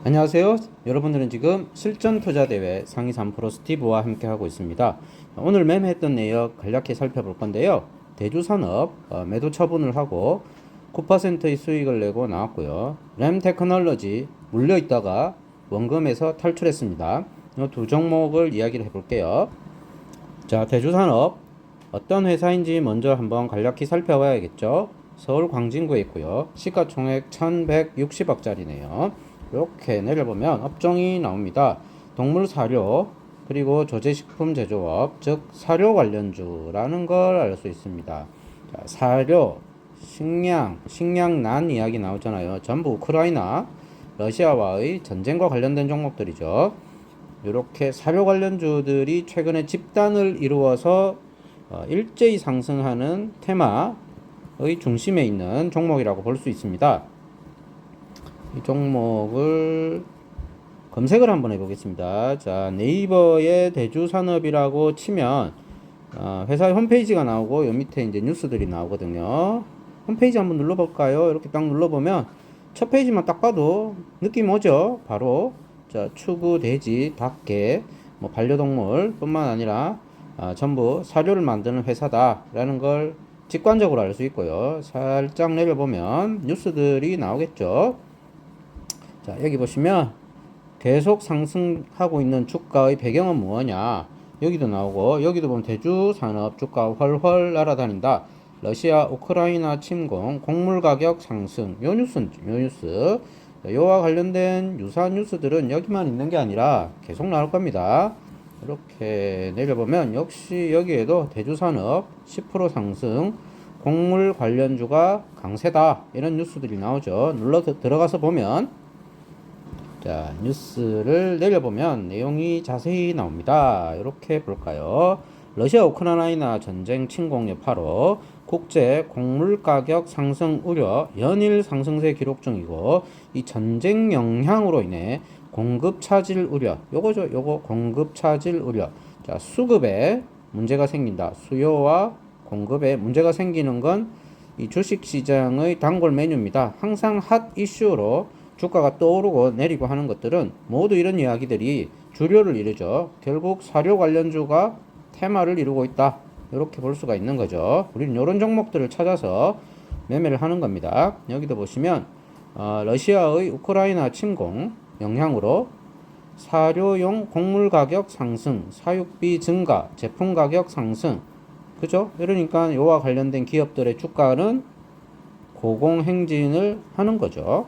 안녕하세요. 여러분들은 지금 실전투자대회 상위 3% 스티브와 함께 하고 있습니다. 오늘 매매했던 내역 간략히 살펴볼 건데요. 대주산업 매도 처분을 하고 9%의 수익을 내고 나왔고요. 램테크놀로지 물려있다가 원금에서 탈출했습니다. 이 두 종목을 이야기를 해볼게요. 자, 대주산업 어떤 회사인지 먼저 한번 간략히 살펴봐야겠죠. 서울 광진구에 있고요. 시가총액 1160억짜리네요. 이렇게 내려보면 업종이 나옵니다. 동물 사료, 그리고 조제식품 제조업, 즉 사료 관련주라는 걸 알 수 있습니다. 자, 사료, 식량난 이야기 나오잖아요. 전부 우크라이나, 러시아와의 전쟁과 관련된 종목들이죠. 이렇게 사료 관련주들이 최근에 집단을 이루어서 일제히 상승하는 테마의 중심에 있는 종목이라고 볼 수 있습니다. 이 종목을 검색을 한번 해보겠습니다. 자, 네이버에 대주산업이라고 치면 회사의 홈페이지가 나오고 요 밑에 이제 뉴스들이 나오거든요. 홈페이지 한번 눌러볼까요? 이렇게 딱 눌러보면 첫 페이지만 딱 봐도 느낌 오죠? 바로 자, 추구, 돼지, 닭, 개, 뭐 반려동물 뿐만 아니라 전부 사료를 만드는 회사다라는 걸 직관적으로 알 수 있고요. 살짝 내려보면 뉴스들이 나오겠죠. 자, 여기 보시면 계속 상승하고 있는 주가의 배경은 무엇냐? 여기도 나오고 여기도 보면 대주산업 주가 훨훨 날아다닌다. 러시아 우크라이나 침공, 곡물 가격 상승. 요 뉴스. 요와 관련된 유사한 뉴스들은 여기만 있는 게 아니라 계속 나올 겁니다. 이렇게 내려보면 역시 여기에도 대주산업 10% 상승, 곡물 관련주가 강세다. 이런 뉴스들이 나오죠. 들어가서 보면 자, 뉴스를 내려보면 내용이 자세히 나옵니다. 이렇게 볼까요? 러시아 우크라이나 전쟁 침공 여파로 국제 곡물 가격 상승 우려 연일 상승세 기록 중이고, 이 전쟁 영향으로 인해 공급 차질 우려, 요거죠. 요거 공급 차질 우려. 자, 수급에 문제가 생긴다. 수요와 공급에 문제가 생기는 건 이 주식 시장의 단골 메뉴입니다. 항상 핫 이슈로 주가가 떠오르고 내리고 하는 것들은 모두 이런 이야기들이 주류를 이루죠. 결국 사료 관련주가 테마를 이루고 있다. 이렇게 볼 수가 있는 거죠. 우리는 이런 종목들을 찾아서 매매를 하는 겁니다. 여기도 보시면 러시아의 우크라이나 침공 영향으로 사료용 곡물 가격 상승, 사육비 증가, 제품 가격 상승. 그죠? 그러니까 이와 관련된 기업들의 주가는 고공행진을 하는 거죠.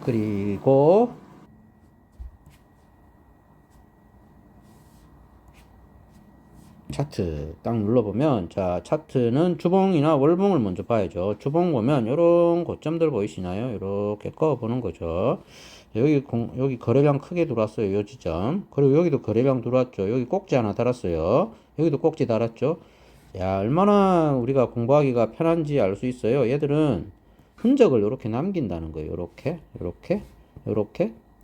그리고 차트 딱 눌러보면, 자, 차트는 주봉이나 월봉을 먼저 봐야죠. 주봉 보면 이런 고점들 보이시나요? 이렇게 꺼보는 거죠. 여기 거래량 크게 들어왔어요. 요 지점. 그리고 여기도 거래량 들어왔죠. 여기 꼭지 하나 달았어요. 여기도 꼭지 달았죠. 야, 얼마나 우리가 공부하기가 편한지 알 수 있어요. 얘들은 흔적을 이렇게 남긴다는 거예요. 이렇게.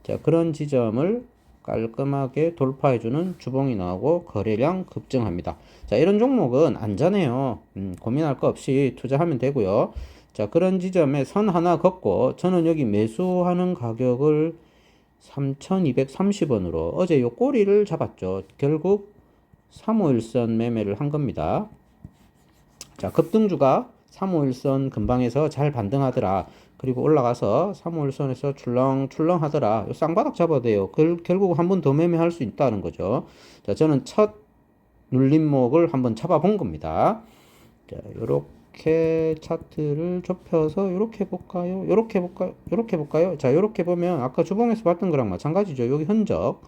자, 그런 지점을 깔끔하게 돌파해주는 주봉이 나오고 거래량 급증합니다. 자, 이런 종목은 안전해요. 고민할 거 없이 투자하면 되고요. 자, 그런 지점에 선 하나 긋고 저는 여기 매수하는 가격을 3,230원으로 어제 요 꼬리를 잡았죠. 결국 351선 매매를 한 겁니다. 자, 급등주가 351선 근방에서 잘 반등하더라. 그리고 올라가서 351선에서 출렁출렁 하더라. 쌍바닥 잡아야 돼요. 결국 한 번 더 매매할 수 있다는 거죠. 자, 저는 첫 눌림목을 한번 잡아본 겁니다. 자, 요렇게 차트를 좁혀서 요렇게 볼까요? 요렇게 볼까요? 자, 요렇게 보면 아까 주봉에서 봤던 거랑 마찬가지죠. 여기 흔적.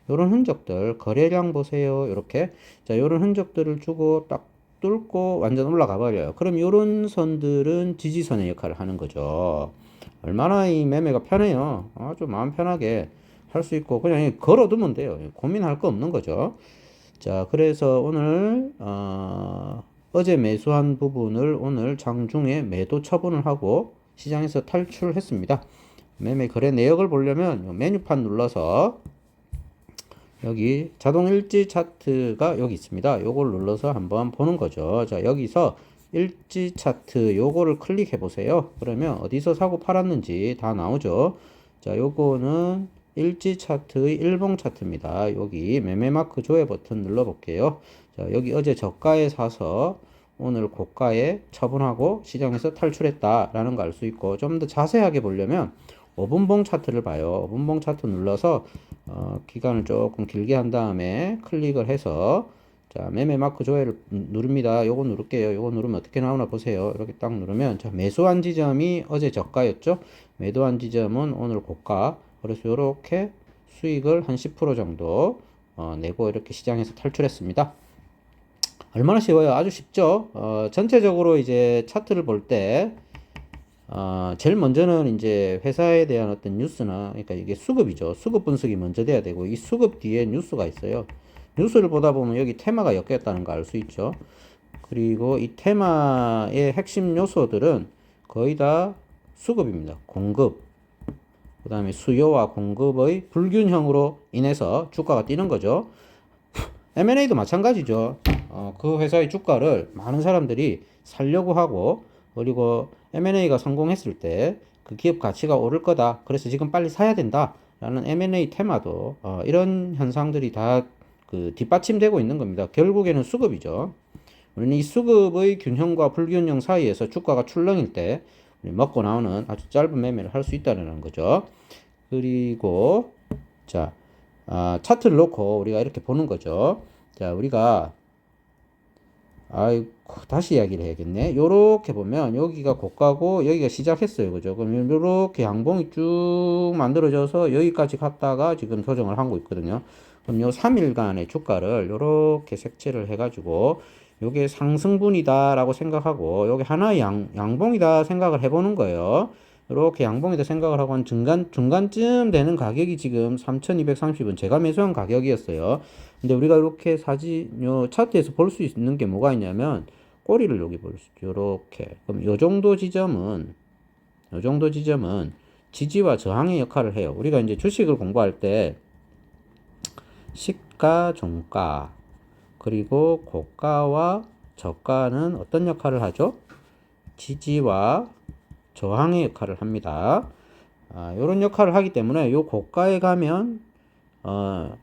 요런 흔적들, 거래량 보세요. 요렇게. 자, 요런 흔적들을 주고 딱 뚫고 완전 올라가 버려요. 그럼 요런 선들은 지지선의 역할을 하는 거죠. 얼마나 이 매매가 편해요. 아주 마음 편하게 할 수 있고 그냥 걸어두면 돼요. 고민할 거 없는 거죠. 자, 그래서 오늘 어제 매수한 부분을 오늘 장중에 매도 처분을 하고 시장에서 탈출했습니다. 매매 거래 내역을 보려면 메뉴판 눌러서 여기 자동 일지 차트가 여기 있습니다. 요걸 눌러서 한번 보는 거죠. 자, 여기서 일지 차트 요거를 클릭해 보세요. 그러면 어디서 사고 팔았는지 다 나오죠. 자, 요거는 일지 차트의 일봉 차트입니다. 여기 매매마크 조회 버튼 눌러볼게요. 자, 여기 어제 저가에 사서 오늘 고가에 처분하고 시장에서 탈출했다라는 거 알 수 있고, 좀 더 자세하게 보려면 5분봉 차트를 봐요. 5분봉 차트 눌러서 기간을 조금 길게 한 다음에 클릭을 해서 자, 매매 마크 조회를 누릅니다. 요거 누를게요. 요거 누르면 어떻게 나오나 보세요. 이렇게 딱 누르면 자, 매수한 지점이 어제 저가였죠. 매도한 지점은 오늘 고가. 그래서 요렇게 수익을 한 10% 정도 내고 이렇게 시장에서 탈출했습니다. 얼마나 쉬워요? 아주 쉽죠? 전체적으로 이제 차트를 볼 때, 제일 먼저는 이제 회사에 대한 어떤 뉴스나, 그러니까 이게 수급이죠. 수급 분석이 먼저 돼야 되고, 이 수급 뒤에 뉴스가 있어요. 뉴스를 보다 보면 여기 테마가 엮였다는 거 알 수 있죠. 그리고 이 테마의 핵심 요소들은 거의 다 수급입니다. 공급. 그 다음에 수요와 공급의 불균형으로 인해서 주가가 뛰는 거죠. M&A도 마찬가지죠. 그 회사의 주가를 많은 사람들이 살려고 하고, 그리고 M&A가 성공했을 때 그 기업 가치가 오를 거다. 그래서 지금 빨리 사야 된다. 라는 M&A 테마도, 이런 현상들이 다 그 뒷받침되고 있는 겁니다. 결국에는 수급이죠. 우리는 이 수급의 균형과 불균형 사이에서 주가가 출렁일 때 먹고 나오는 아주 짧은 매매를 할 수 있다는 거죠. 그리고, 자, 차트를 놓고 우리가 이렇게 보는 거죠. 자, 우리가 아이고, 다시 이야기를 해야겠네. 요렇게 보면 여기가 고가고 여기가 시작했어요. 그죠? 그럼 요렇게 양봉이 쭉 만들어져서 여기까지 갔다가 지금 조정을 하고 있거든요. 그럼 요 3일간의 주가를 요렇게 색채를 해가지고 요게 상승분이다라고 생각하고 요게 하나의 양봉이다 생각을 해보는 거예요. 이렇게 양봉이다 생각을 하고 한 중간쯤 되는 가격이 지금 3,230원 제가 매수한 가격이었어요. 근데 우리가 이렇게 요 차트에서 볼 수 있는 게 뭐가 있냐면 꼬리를 여기 볼 수 있죠. 이렇게. 그럼 요 정도 지점은 지지와 저항의 역할을 해요. 우리가 이제 주식을 공부할 때 시가, 종가, 그리고 고가와 저가는 어떤 역할을 하죠? 지지와 저항의 역할을 합니다. 이런 역할을 하기 때문에 요 고가에 가면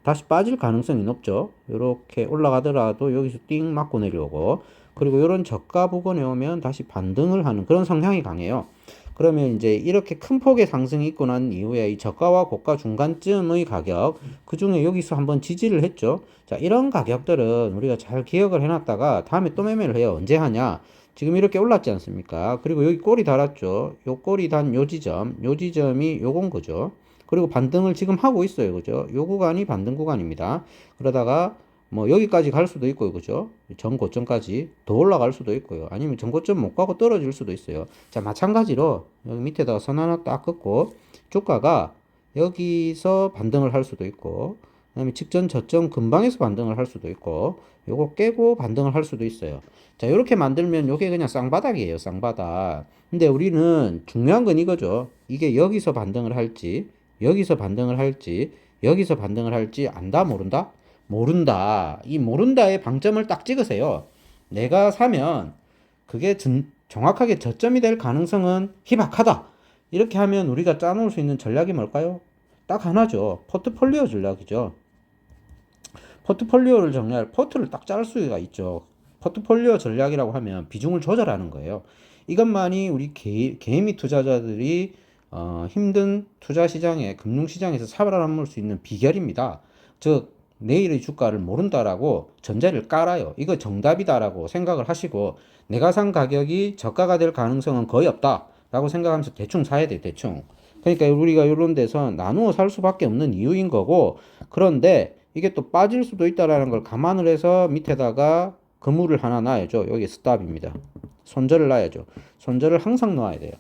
다시 빠질 가능성이 높죠. 이렇게 올라가더라도 여기서 띵 맞고 내려오고, 그리고 이런 저가 부근에 오면 다시 반등을 하는 그런 성향이 강해요. 그러면 이제 이렇게 큰 폭의 상승이 있고 난 이후에 이 저가와 고가 중간쯤의 가격, 그 중에 여기서 한번 지지를 했죠. 자, 이런 가격들은 우리가 잘 기억을 해놨다가 다음에 또 매매를 해요. 언제 하냐? 지금 이렇게 올랐지 않습니까? 그리고 여기 꼬리 달았죠. 요 꼬리 단 요 지점이 요건 거죠. 그리고 반등을 지금 하고 있어요. 그죠? 요 구간이 반등 구간입니다. 그러다가 뭐 여기까지 갈 수도 있고요. 그죠? 전 고점까지 더 올라갈 수도 있고요. 아니면 전 고점 못 가고 떨어질 수도 있어요. 자, 마찬가지로 여기 밑에다가 선 하나 딱 긋고 주가가 여기서 반등을 할 수도 있고, 그다음에 직전 저점 근방에서 반등을 할 수도 있고, 요거 깨고 반등을 할 수도 있어요. 자, 이렇게 만들면 요게 그냥 쌍바닥이에요. 쌍바닥. 근데 우리는 중요한 건 이거죠. 이게 여기서 반등을 할지, 여기서 반등을 할지, 여기서 반등을 할지 안다, 모른다? 모른다. 이 모른다의 방점을 딱 찍으세요. 내가 사면 그게 정확하게 저점이 될 가능성은 희박하다. 이렇게 하면 우리가 짜놓을 수 있는 전략이 뭘까요? 딱 하나죠. 포트폴리오 전략이죠. 포트폴리오를 정리할 포트를 딱 짤 수가 있죠. 포트폴리오 전략이라고 하면 비중을 조절하는 거예요. 이것만이 우리 개미 투자자들이 힘든 투자 시장에, 금융 시장에서 살아남을 수 있는 비결입니다. 즉, 내일의 주가를 모른다라고 전제를 깔아요. 이거 정답이다라고 생각을 하시고, 내가 산 가격이 저가가 될 가능성은 거의 없다라고 생각하면서 대충 사야 돼, 대충. 그러니까 우리가 이런 데서 나누어 살 수밖에 없는 이유인 거고, 그런데 이게 또 빠질 수도 있다라는 걸 감안을 해서 밑에다가 그물을 하나 놔야죠. 여기 스탑입니다. 손절을 놔야죠. 손절을 항상 놔야 돼요.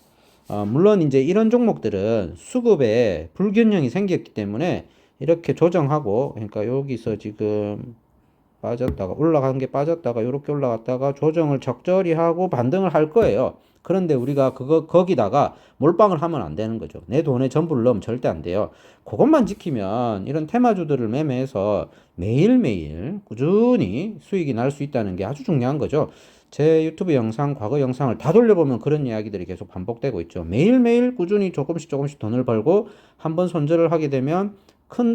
물론 이제 이런 종목들은 수급에 불균형이 생겼기 때문에 이렇게 조정하고, 그러니까 여기서 지금 빠졌다가 올라간 게 빠졌다가 이렇게 올라갔다가 조정을 적절히 하고 반등을 할 거예요. 그런데 우리가 거기다가 몰빵을 하면 안 되는 거죠. 내 돈에 전부를 넣으면 절대 안 돼요. 그것만 지키면 이런 테마주들을 매매해서 매일매일 꾸준히 수익이 날 수 있다는 게 아주 중요한 거죠. 제 유튜브 영상, 과거 영상을 다 돌려보면 그런 이야기들이 계속 반복되고 있죠. 매일매일 꾸준히 조금씩 돈을 벌고 한번 손절을 하게 되면 큰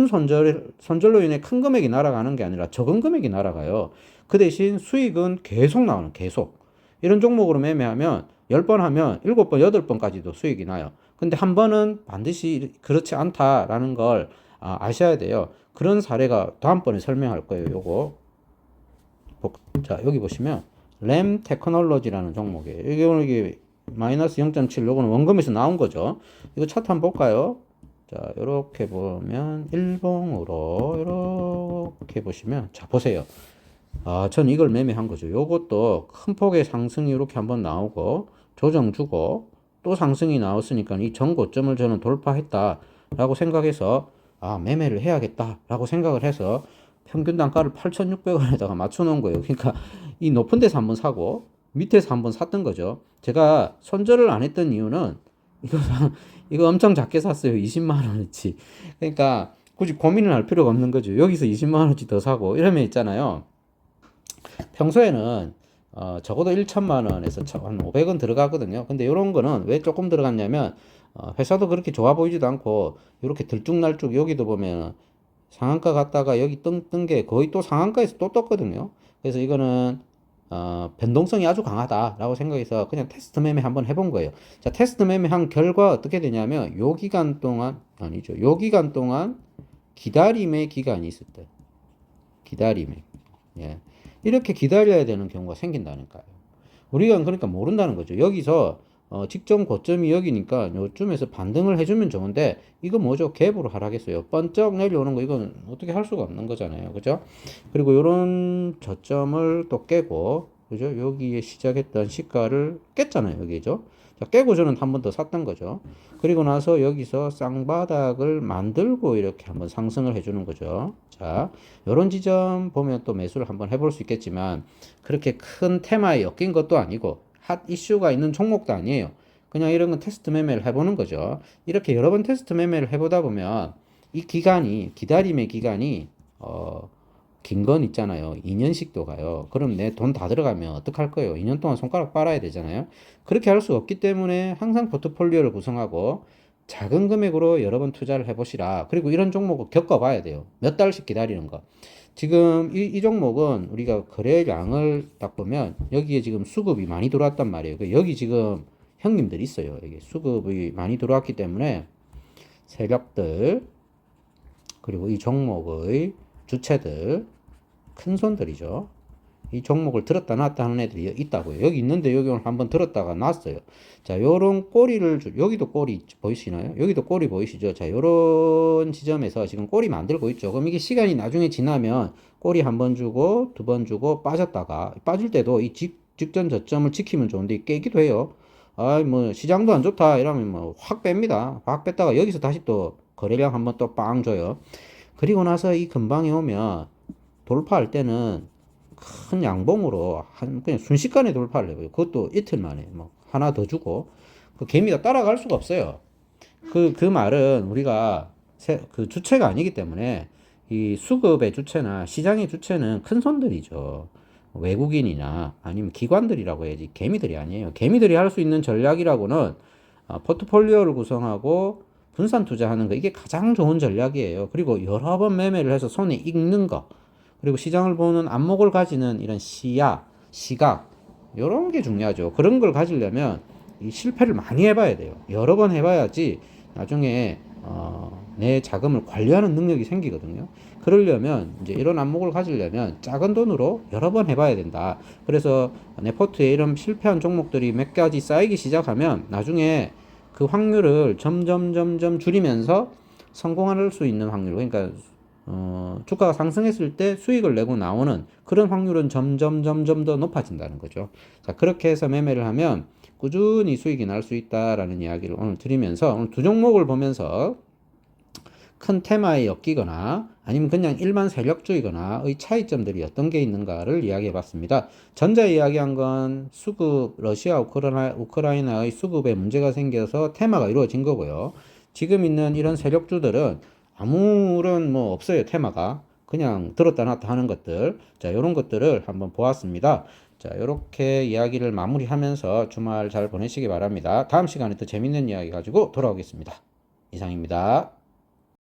손절로 인해 큰 금액이 날아가는 게 아니라 적은 금액이 날아가요. 그 대신 수익은 계속 나오는, 계속. 이런 종목으로 매매하면 10번 하면 7번, 8번까지도 수익이 나요. 근데 한 번은 반드시 그렇지 않다라는 걸 아셔야 돼요. 그런 사례가 다음번에 설명할 거예요. 요거. 자, 여기 보시면 램 테크놀로지라는 종목이에요. 이게 마이너스 0.7, 요거는 원금에서 나온 거죠. 이거 차트 한번 볼까요? 자, 요렇게 보면 일봉으로 이렇게 보시면, 자, 보세요. 전 이걸 매매한 거죠. 요것도 큰 폭의 상승이 이렇게 한번 나오고 조정 주고 또 상승이 나왔으니까 이 전고점을 저는 돌파했다라고 생각해서 매매를 해야겠다라고 생각을 해서 평균 단가를 8,600원에다가 맞춰 놓은 거예요. 그러니까 이 높은 데서 한번 사고 밑에서 한번 샀던 거죠. 제가 손절을 안 했던 이유는 이거 엄청 작게 샀어요. 20만 원어치. 그러니까 굳이 고민을 할 필요가 없는 거죠. 여기서 20만 원어치 더 사고 이러면 있잖아요. 평소에는 적어도 1천만 원에서 한 500원 들어가거든요. 근데 이런 거는 왜 조금 들어갔냐면 회사도 그렇게 좋아 보이지도 않고 이렇게 들쭉날쭉 여기도 보면 상한가 갔다가 여기 뜬 게 거의 또 상한가에서 또 떴거든요. 그래서 이거는 변동성이 아주 강하다라고 생각해서 그냥 테스트 매매 한번 해본 거예요. 자, 테스트 매매 한 결과 어떻게 되냐면 요 기간 동안 아니죠. 요 기간 동안 기다림의 기간이 있을 때 기다림의 예. 이렇게 기다려야 되는 경우가 생긴다니까요. 우리가 그러니까 모른다는 거죠. 여기서 직전 고점이 여기니까 요쯤에서 반등을 해주면 좋은데 이거 뭐죠? 갭으로 하락했어요. 번쩍 내려오는 거 이건 어떻게 할 수가 없는 거잖아요. 그죠? 그리고 요런 저점을 또 깨고 그죠? 여기에 시작했던 시가를 깼잖아요. 여기죠? 자, 깨고 저는 한 번 더 샀던 거죠. 그리고 나서 여기서 쌍바닥을 만들고 이렇게 한번 상승을 해주는 거죠. 자, 요런 지점 보면 또 매수를 한번 해볼 수 있겠지만 그렇게 큰 테마에 엮인 것도 아니고 핫 이슈가 있는 종목도 아니에요. 그냥 이런 건 테스트 매매를 해보는 거죠. 이렇게 여러 번 테스트 매매를 해보다 보면 이 기간이, 기다림의 기간이 긴 건 있잖아요. 2년씩도 가요. 그럼 내 돈 다 들어가면 어떡할 거예요? 2년 동안 손가락 빨아야 되잖아요. 그렇게 할 수 없기 때문에 항상 포트폴리오를 구성하고 작은 금액으로 여러 번 투자를 해보시라. 그리고 이런 종목을 겪어봐야 돼요. 몇 달씩 기다리는 거. 지금 이 종목은 우리가 거래량을 딱 보면 여기에 지금 수급이 많이 들어왔단 말이에요. 여기 지금 형님들이 있어요. 여기 수급이 많이 들어왔기 때문에 세력들 그리고 이 종목의 주체들 큰 손들이죠. 이 종목을 들었다 놨다 하는 애들이 있다고요. 여기 있는데 여기 오늘 한번 들었다가 놨어요. 자, 요런 꼬리를 여기도 꼬리 보이시나요? 여기도 꼬리 보이시죠? 자, 요런 지점에서 지금 꼬리 만들고 있죠. 그럼 이게 시간이 나중에 지나면 꼬리 한 번 주고 두 번 주고 빠졌다가 빠질 때도 이 직전 저점을 지키면 좋은데 깨기도 해요. 뭐 시장도 안 좋다 이러면 뭐 확 뺍니다. 확 뺐다가 여기서 다시 또 거래량 한번 또 빵 줘요. 그리고 나서 이 근방에 오면 돌파할 때는 큰 양봉으로 그냥 순식간에 돌파를 해요. 그것도 이틀 만에 뭐 하나 더 주고 그 개미가 따라갈 수가 없어요. 그 말은 우리가 그 주체가 아니기 때문에 이 수급의 주체나 시장의 주체는 큰 손들이죠. 외국인이나 아니면 기관들이라고 해야지 개미들이 아니에요. 개미들이 할 수 있는 전략이라고는 포트폴리오를 구성하고 분산 투자하는 거 이게 가장 좋은 전략이에요. 그리고 여러 번 매매를 해서 손에 익는 거 그리고 시장을 보는 안목을 가지는 이런 시야, 시각 이런 게 중요하죠. 그런 걸 가지려면 이 실패를 많이 해봐야 돼요. 여러 번 해봐야지 나중에 내 자금을 관리하는 능력이 생기거든요. 그러려면 이제 이런 안목을 가지려면 작은 돈으로 여러 번 해봐야 된다. 그래서 내 포트에 이런 실패한 종목들이 몇 가지 쌓이기 시작하면 나중에 그 확률을 점점 줄이면서 성공할 수 있는 확률 그러니까 주가가 상승했을 때 수익을 내고 나오는 그런 확률은 점점 더 높아진다는 거죠. 자, 그렇게 해서 매매를 하면 꾸준히 수익이 날 수 있다라는 이야기를 오늘 드리면서 오늘 두 종목을 보면서 큰 테마에 엮이거나 아니면 그냥 일반 세력주이거나의 차이점들이 어떤 게 있는가를 이야기해 봤습니다. 전자 이야기한 건 수급, 러시아, 우크라이나의 수급에 문제가 생겨서 테마가 이루어진 거고요. 지금 있는 이런 세력주들은 아무런 뭐 없어요. 테마가. 그냥 들었다 놨다 하는 것들. 자, 이런 것들을 한번 보았습니다. 자, 이렇게 이야기를 마무리하면서 주말 잘 보내시기 바랍니다. 다음 시간에 또 재밌는 이야기 가지고 돌아오겠습니다. 이상입니다.